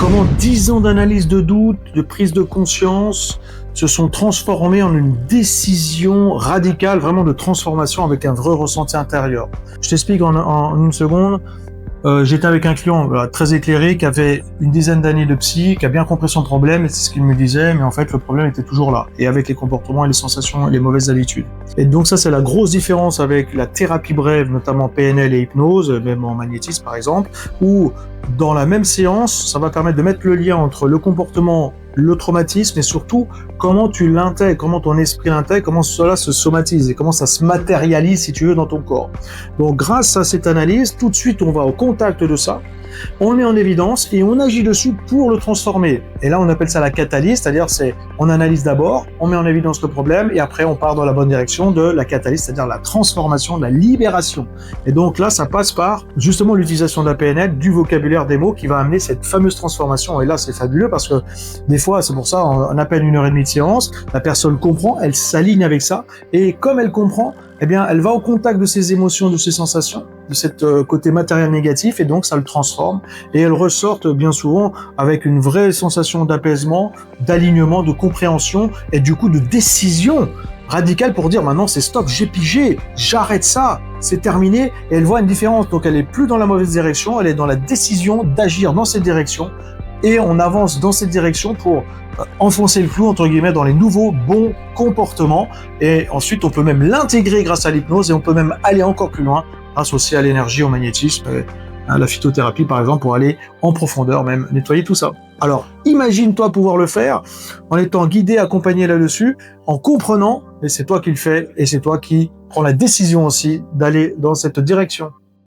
comment 10 ans d'analyse de doute, de prise de conscience se sont transformés en une décision radicale, vraiment de transformation avec un vrai ressenti intérieur. Je t'explique en une seconde. J'étais avec un client très éclairé qui avait une dizaine d'années de psy, qui a bien compris son problème, et c'est ce qu'il me disait, mais en fait le problème était toujours là, et avec les comportements et les sensations et les mauvaises habitudes. Et donc ça, c'est la grosse différence avec la thérapie brève, notamment PNL et hypnose, même en magnétisme par exemple, où dans la même séance, ça va permettre de mettre le lien entre le comportement, le traumatisme, et surtout comment tu l'intègres, comment ton esprit l'intègre, comment cela se somatise et comment ça se matérialise, si tu veux, dans ton corps. Donc grâce à cette analyse, tout de suite on va au contact de ça, on le met en évidence et on agit dessus pour le transformer. Et là on appelle ça la catalyse, c'est-à-dire on analyse d'abord, on met en évidence le problème et après on part dans la bonne direction de la catalyse, c'est-à-dire la transformation, de la libération. Et donc là ça passe par justement l'utilisation de la PNL, du vocabulaire des mots qui va amener cette fameuse transformation. Et là c'est fabuleux parce que des fois, c'est pour ça on appelle 1h30 de séance, la personne comprend, elle s'aligne avec ça, et comme elle comprend, eh bien, elle va au contact de ses émotions, de ses sensations, de cette côté matériel négatif, et donc ça le transforme, et elle ressort bien souvent avec une vraie sensation d'apaisement, d'alignement, de compréhension, et du coup de décision radicale pour dire maintenant c'est stop, j'ai pigé, j'arrête ça, c'est terminé, et elle voit une différence. Donc elle est plus dans la mauvaise direction, elle est dans la décision d'agir dans cette direction, et on avance dans cette direction pour enfoncer le clou, entre guillemets, dans les nouveaux bons comportements. Et ensuite, on peut même l'intégrer grâce à l'hypnose, et on peut même aller encore plus loin grâce aussi à l'énergie, au magnétisme, à la phytothérapie, par exemple, pour aller en profondeur, même nettoyer tout ça. Alors, imagine-toi pouvoir le faire en étant guidé, accompagné là-dessus, en comprenant, et c'est toi qui le fais, et c'est toi qui prends la décision aussi d'aller dans cette direction.